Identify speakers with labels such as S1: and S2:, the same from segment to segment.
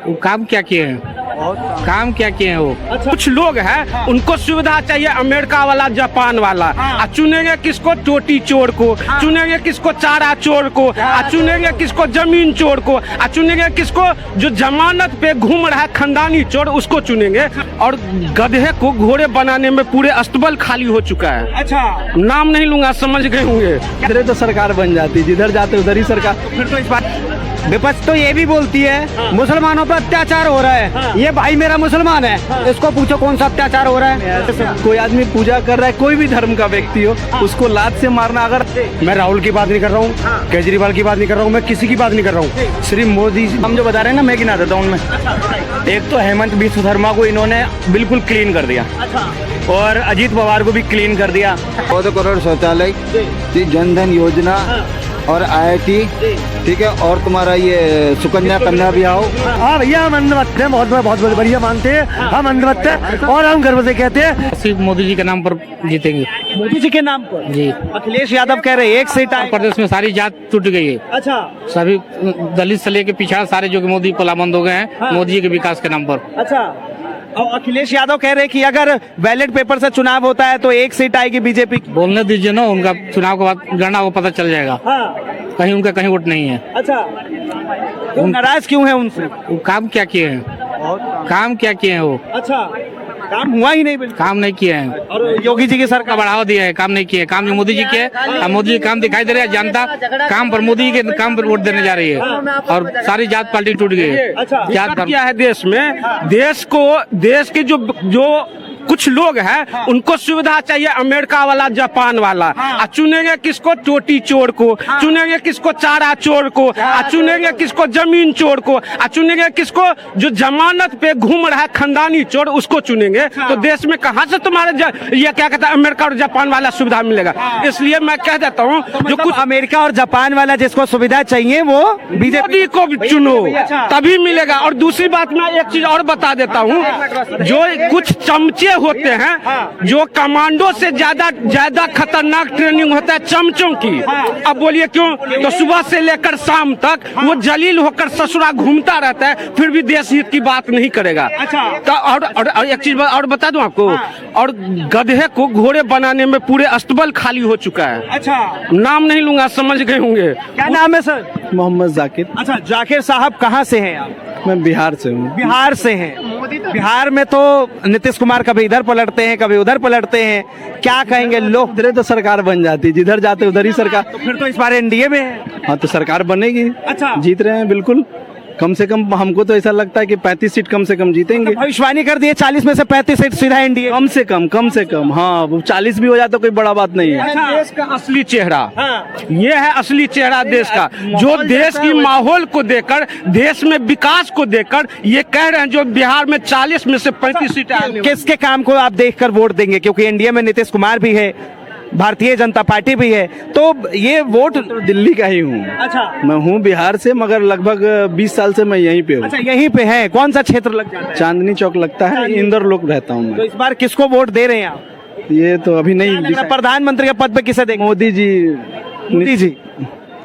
S1: वो काम क्या किए हैं? काम क्या किए हैं वो? अच्छा। कुछ लोग हैं उनको सुविधा चाहिए अमेरिका वाला, जापान वाला। चुनेंगे किसको? टोटी चोर को। चुनेंगे किसको? चारा चोर को। चुनेंगे किसको? जमीन चोर को। चुनेंगे किसको? जो जमानत पे घूम रहा है खानदानी चोर, उसको चुनेंगे। और गधे को घोड़े बनाने में पूरे अस्तबल खाली हो चुका है। अच्छा, नाम नहीं लूंगा, समझ गए होंगे।
S2: इधर तो सरकार बन जाती, जिधर जाते उधर ही सरकार।
S1: फिर तो इस बात
S3: विपक्ष तो ये भी बोलती है मुसलमानों पर अत्याचार हो रहा है। ये भाई मेरा मुसलमान है, इसको पूछो कौन सा अत्याचार हो रहा है।
S2: कोई आदमी पूजा कर रहा है, कोई भी धर्म का व्यक्ति हो, उसको लात से मारना। अगर
S3: मैं राहुल की बात नहीं कर रहा हूँ, केजरीवाल की बात नहीं कर रहा हूँ, मैं किसी की बात नहीं कर रहा हूँ। सिर्फ मोदी हम जो बता रहे हैं ना, मैं गिना देता हूँ उनमें। एक तो हेमंत बिस्व शर्मा को इन्होंने बिल्कुल क्लीन कर दिया, और अजीत पवार को भी क्लीन कर दिया।
S4: 14 करोड़ शौचालय, जनधन योजना और IIT, ठीक है, और तुम्हारा ये सुकन्या कन्या भी आओ।
S3: हाँ भैया, हम अंधभक्त हैं, बहुत बढ़िया मानते हैं, हम अंधभक्त हैं और हम गर्व से कहते हैं
S1: सिर्फ मोदी जी के नाम पर जीतेंगे।
S3: मोदी जी के नाम पर
S1: जी।
S3: अखिलेश यादव कह रहे हैं एक सीट आए।
S1: प्रदेश में सारी जात टूट गई है।
S3: अच्छा,
S1: सभी दलित से लेके पिछड़ा सारे जो कि मोदी पलाबंद हो गए हैं मोदी जी के विकास के नाम पर।
S3: अच्छा। और अखिलेश यादव कह रहे हैं कि अगर बैलेट पेपर से चुनाव होता है तो एक सीट आएगी बीजेपी की।
S1: बोलने दीजिए ना, उनका चुनाव के बाद गणना को पता चल जाएगा। कहीं उनका कहीं वोट नहीं है।
S3: अच्छा, वो नाराज क्यों है उनसे?
S1: वो काम क्या किए हैं? काम क्या किए हैं वो?
S3: अच्छा, काम हुआ ही नहीं, बिल्कुल
S1: काम नहीं किए हैं।
S3: और योगी जी की सरकार
S1: बढ़ावा दिया है, काम नहीं किए। काम जो मोदी जी के, अब मोदी जी काम दिखाई दे रहा है, जनता काम पर मोदी जी के काम पर वोट देने जा रही है, और सारी जात पार्टी टूट गई है। जात क्या है देश में? देश के जो कुछ लोग हैं उनको सुविधा चाहिए अमेरिका वाला, जापान वाला। चुनेंगे किसको? टोटी चोर को। चुनेंगे किसको? चारा चोर को। चुनेंगे किसको? जमीन चोर को। चुनेंगे किसको? जो जमानत पे घूम रहा है खानदानी चोर, उसको चुनेंगे। तो देश में कहाँ से तुम्हारे ये क्या कहता है अमेरिका और जापान वाला सुविधा मिलेगा? इसलिए मैं कह देता हूँ जो कुछ
S3: अमेरिका और जापान वाला जिसको सुविधा चाहिए वो
S1: बीजेपी को चुनो, तभी मिलेगा। और दूसरी बात मैं एक चीज और बता देता हूँ, जो कुछ चमचे होते हैं, जो कमांडो से ज्यादा खतरनाक ट्रेनिंग होता है चमचों की। अब बोलिए क्यों? तो सुबह से लेकर शाम तक वो जलील होकर ससुरा घूमता रहता है, फिर भी देश हित की बात नहीं करेगा। तो और एक चीज और बता दूं आपको, और गधे को घोड़े बनाने में पूरे अस्तबल खाली हो चुका है। अच्छा, नाम नहीं लूंगा, समझ गए होंगे।
S3: क्या नाम है सर?
S2: मोहम्मद जाकिर।
S3: अच्छा, जाकिर साहब कहाँ से हैं आप?
S2: मैं बिहार से हूँ।
S3: बिहार से हैं। बिहार में तो नीतीश कुमार कभी इधर पलटते हैं, कभी उधर पलटते हैं, क्या कहेंगे लोग?
S2: इधर तो सरकार बन जाती, जिधर जाते उधर ही सरकार।
S3: तो फिर तो इस बार एनडीए में है।
S2: हाँ, तो सरकार बनेगी।
S3: अच्छा,
S2: जीत रहे हैं बिल्कुल। कम से कम हमको तो ऐसा लगता है कि 35 सीट कम से कम जीतेंगे।
S3: तो भविष्यवाणी कर दिए 40 में से 35 सीट सीधा एनडीए।
S2: कम से कम। हाँ, वो 40 भी हो जाए तो कोई बड़ा बात नहीं है।
S1: देश का असली चेहरा ये है, असली चेहरा देश का, जो देश की माहौल को देखकर, देश में विकास को देखकर ये कह रहे हैं जो बिहार में 40 में से 35 सीटें।
S3: किसके काम को आप देखकर वोट देंगे? क्योंकि एनडीए में नीतीश कुमार भी है, भारतीय जनता पार्टी भी है, तो ये वोट
S2: तो दिल्ली का ही हूँ।
S3: अच्छा,
S2: मैं हूँ बिहार से, मगर लगभग 20 साल से मैं यहीं पे हूँ।
S3: अच्छा, यहीं पे है। कौन सा क्षेत्र लग जाता है?
S2: चांदनी चौक लगता है, इंदौर लोग रहता हूँ
S3: तो
S2: मैं।
S3: इस बार किसको वोट दे रहे हैं आप?
S2: ये तो अभी नहीं।
S3: प्रधानमंत्री के पद पे किसे देंगे?
S2: मोदी जी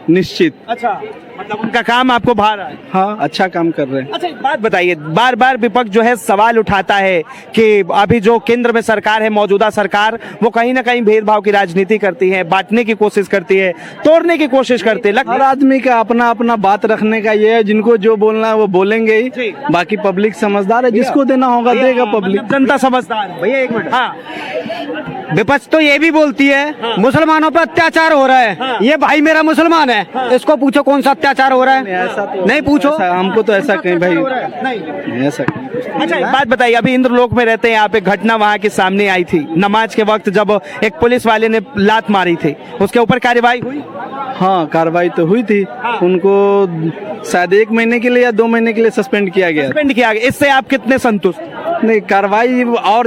S2: निश्चित।
S3: अच्छा, मतलब उनका काम आपको भा रहा है?
S4: हाँ, अच्छा काम कर रहे हैं।
S3: अच्छा, एक बात बताइए, बार बार विपक्ष जो है सवाल उठाता है कि अभी जो केंद्र में सरकार है, मौजूदा सरकार, वो कहीं ना कहीं भेदभाव की राजनीति करती है, बांटने की कोशिश करती है, तोड़ने की कोशिश करती है।
S2: हर आदमी का अपना अपना बात रखने का ये है, जिनको जो बोलना है वो बोलेंगे ही। बाकी पब्लिक समझदार है, जिसको देना होगा देगा पब्लिक।
S3: जनता समझदार है। भैया एक मिनट। हाँ, विपक्ष तो ये भी बोलती है मुसलमानों पर अत्याचार हो रहा है। ये भाई मेरा मुसलमान है, इसको पूछो कौन सा अत्याचार हो रहा है।
S2: ऐसा तो
S3: नहीं पूछो,
S2: हमको तो ऐसा कहीं भाई
S3: नहीं।
S2: ऐसा।
S3: अच्छा, एक बात बताइए, अभी इंद्रलोक में रहते हैं आप, एक घटना वहाँ के सामने आई थी नमाज के वक्त, जब एक पुलिस वाले ने लात मारी थी, उसके ऊपर कार्रवाई हुई?
S2: हाँ, कार्रवाई तो हुई थी। उनको शायद 1 महीने के लिए या 2 महीने के लिए सस्पेंड किया गया।
S3: इससे आप कितने संतुष्ट?
S2: नहीं, कार्रवाई और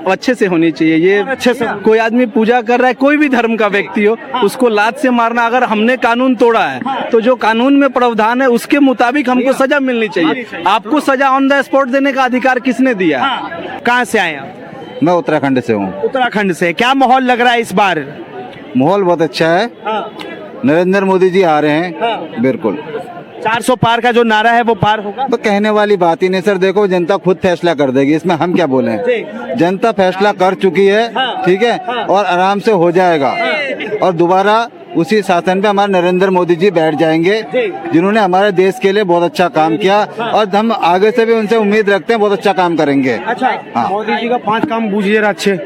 S2: अच्छे से होनी चाहिए। ये
S3: अच्छे से
S2: कोई आदमी पूजा कर रहा है, कोई भी धर्म का व्यक्ति हो, उसको लात से मारना, अगर हमने कानून तोड़ा है तो जो कानून में प्रावधान है उसके मुताबिक हमको सजा मिलनी चाहिए। आपको सजा ऑन द स्पॉट देने का अधिकार किसने दिया?
S3: कहाँ से आए आप?
S4: मैं उत्तराखंड से हूँ।
S3: उत्तराखंड से। क्या माहौल लग रहा है इस बार?
S4: माहौल बहुत अच्छा है। नरेंद्र मोदी जी आ रहे हैं, बिल्कुल
S3: 400 पार का जो नारा है वो पार होगा?
S4: तो कहने वाली बात ही नहीं सर, देखो जनता खुद फैसला कर देगी, इसमें हम क्या बोले। जनता फैसला कर चुकी है, ठीक है, और आराम से हो जाएगा। और दोबारा उसी शासन पे हमारे नरेंद्र मोदी जी बैठ जाएंगे, जिन्होंने हमारे देश के लिए बहुत अच्छा काम किया, और हम आगे से भी उनसे उम्मीद रखते हैं बहुत अच्छा काम करेंगे।
S3: अच्छा,
S4: हाँ।
S3: मोदी जी का 5 काम पूछिए अच्छे।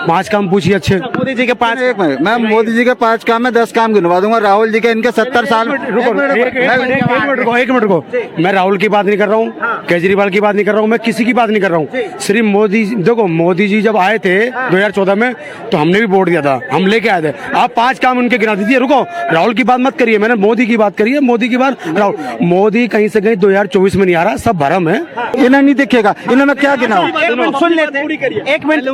S3: 5 काम पूछिए अच्छे। मोदी जी के 5।
S4: एक मिनट, मैं मोदी जी के 5 काम में 10 काम गिनवा दूंगा। राहुल जी के इनके 70 साल।
S3: एक मिनट रुको। मैं राहुल की बात नहीं कर रहा हूँ, केजरीवाल की बात नहीं कर रहा हूँ, मैं किसी की बात नहीं कर रहा हूँ। सिर्फ मोदी, देखो मोदी जी जब आए थे 2014 में तो हमने भी वोट दिया था, हम लेके आए थे। आप 5 काम उनके गिना दीजिए। रुको, राहुल की बात मत करिए, मैंने मोदी की बात करी है। मोदी की बात, राहुल मोदी कहीं से कहीं 2024 में नहीं आ रहा, सब भरम है।
S4: इन्हें नहीं दिखेगा, इन्हें मैं क्या गिनाऊं?
S3: सुन लेते, एक मिनट।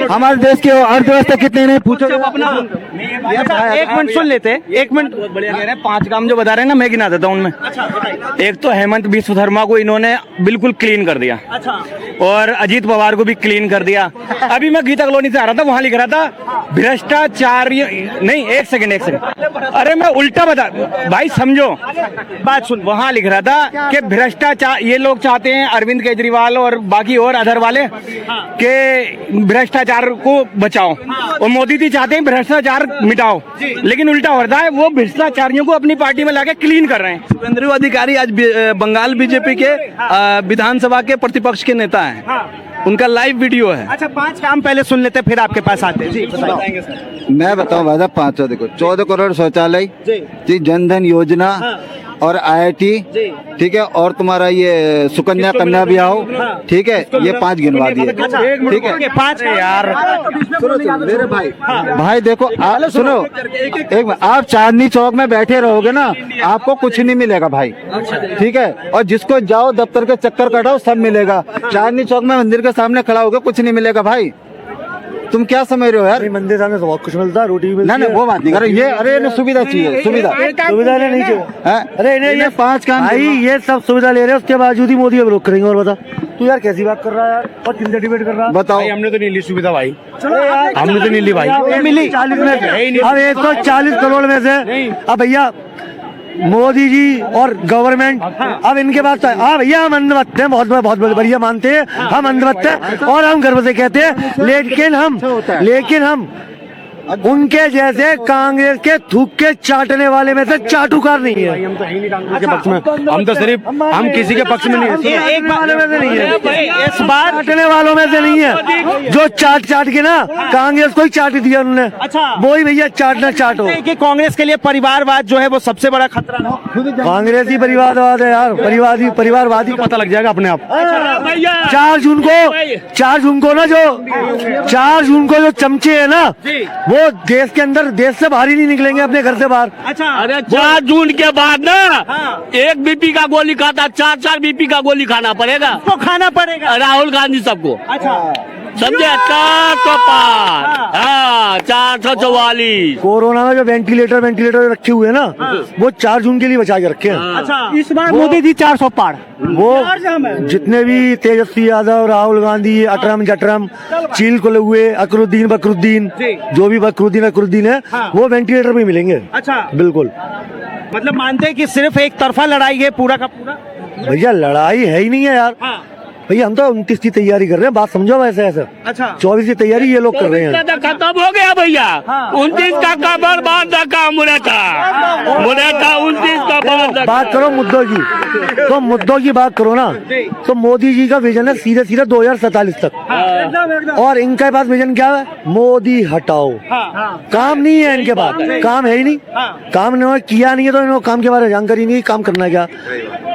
S4: हमारे देश की अर्थव्यवस्था कितने ने पूछो
S3: अपना एक मिनट सुन लेते, एक मिनट।
S5: बढ़िया कह रहे हैं। 5 काम जो बता रहे हैं ना, मैं गिना देता हूँ उनमें। एक तो हेमंत बिस्व शर्मा को इन्होंने बिल्कुल क्लीन कर दिया, और अजीत पवार को भी क्लीन कर दिया। अभी मैं गीता कॉलोनी से आ रहा था, वहां लिख रहा था भ्रष्टाचार नहीं। एक सेकंड, अरे मैं उल्टा बता, भाई समझो बात सुन। वहां लिख रहा था कि भ्रष्टाचार, ये लोग चाहते हैं अरविंद केजरीवाल और बाकी और अधर वाले के भ्रष्टाचार को बचाओ, और मोदी जी चाहते हैं भ्रष्टाचार मिटाओ। लेकिन उल्टा हो रहा है, वो भ्रष्टाचारियों को अपनी पार्टी में लाके क्लीन कर रहे हैं।
S2: शुभेंदु अधिकारी आज बंगाल बीजेपी के विधानसभा के प्रतिपक्ष के नेता हैं। उनका लाइव वीडियो है।
S3: अच्छा, 5 काम पहले सुन लेते, फिर आपके पास आते हैं। जी बताएंगे सर।
S4: मैं बताऊं भाई साहब, 500 देखो, 14 करोड़ शौचालय जी, जनधन योजना और IIT, ठीक है, और तुम्हारा ये सुकन्या कन्या भी आओ, ठीक है, ये 5 गिनवा दिए, ठीक है।
S3: 5 यार,
S4: मेरे भाई देखो, सुनो एक मिनट, आप चांदनी चौक में बैठे रहोगे ना, आपको कुछ नहीं मिलेगा भाई, ठीक है, और जिसको जाओ दफ्तर के चक्कर कटाओ सब मिलेगा। चांदनी चौक में मंदिर के सामने खड़ा होगा, कुछ नहीं मिलेगा भाई। तुम क्या समझ रहे हो यार?
S6: मंदिर सामने बहुत कुछ मिलता है, रोटी भी मिलती
S4: ना वो बात नहीं कर, ये अरे इन्हें सुविधा चाहिए, सुविधा
S6: नहीं चाहिए। अरे
S4: इन्हें 5 काम
S6: भाई, ये सब सुविधा ले रहे हैं, उसके बावजूद ही मोदी अब रोक करेंगे। और बता तू यार कैसी बात कर रहा है यार, और किन से डिबेट कर रहा है?
S4: बताओ।
S3: हमने तो नहीं ली सुविधा भाई,
S6: हमने तो नहीं ली भाई, मिली 40 में से। अब 140 करोड़ में से अब भैया मोदी जी और गवर्नमेंट, अब इनके पास हाँ भैया हम अंधभक्त हैं, बहुत बढ़िया मानते हैं हम अंधभक्त हैं, और हम गर्व से कहते हैं। लेकिन हम उनके जैसे कांग्रेस के थूक के चाटने वाले में से चाटुकार नहीं है।
S3: हम तो है नहीं कांग्रेस के पक्ष में, हम तो सिर्फ हम किसी के पक्ष में नहीं है।
S6: एक वाले में से नहीं है,
S3: इस बार
S6: चाटने वालों में से नहीं है, जो चाट के ना कांग्रेस को ही चाट दिया उन्होंने।
S3: अच्छा,
S6: वो ही भैया चाटना चाटो।
S3: कि कांग्रेस के लिए परिवारवाद जो है वो सबसे बड़ा खतरा है।
S6: कांग्रेस ही परिवारवाद है यार, परिवारवादी का
S3: पता लग जाएगा अपने आप।
S6: 4 जून को ना, जो 4 जून को जो चमचे है ना, वो देश के अंदर, देश से बाहर ही नहीं निकलेंगे, अपने घर से बाहर।
S3: अच्छा,
S1: अरे 4 जून के बाद ना 1 BP का गोली खाता, 4 BP का गोली खाना पड़ेगा,
S3: तो खाना पड़ेगा
S1: राहुल गांधी सबको।
S3: अच्छा,
S1: समझे? 400 पार, हाँ 444।
S6: कोरोना में जो वेंटिलेटर रखे हुए हैं ना, वो 4 जून के लिए बचा के रखे हैं।
S3: अच्छा, इस बार मोदी जी 400 पार।
S6: वो जितने भी तेजस्वी यादव, राहुल गांधी, अटरम जटरम, चील को हुए, अकरुद्दीन बकरुद्दीन, जो भी बकरुद्दीन है, वो वेंटिलेटर पे मिलेंगे।
S3: अच्छा,
S6: बिल्कुल।
S3: मतलब मानते हैं कि सिर्फ एक तरफा लड़ाई है पूरा का पूरा?
S6: भैया लड़ाई है ही नहीं है यार। भैया हम तो 29 की तैयारी कर रहे हैं, बात समझो वैसे ऐसा।
S3: अच्छा,
S6: 24 की तैयारी ये लोग कर रहे हैं।
S1: खत्म हो गया भैया, 29 का कबर बांध रखा मुरेठा 29 का बांध।
S6: बात करो मुद्दों की, तो मुद्दों की बात करो ना, तो मोदी जी का विजन है सीधे 2047 तक, और इनके पास विजन क्या है? मोदी हटाओ। काम नहीं है इनके पास, काम है ही नहीं, काम इन्होंने किया नहीं है, तो इन्होंने काम के बारे में जानकारी नहीं, काम करना क्या।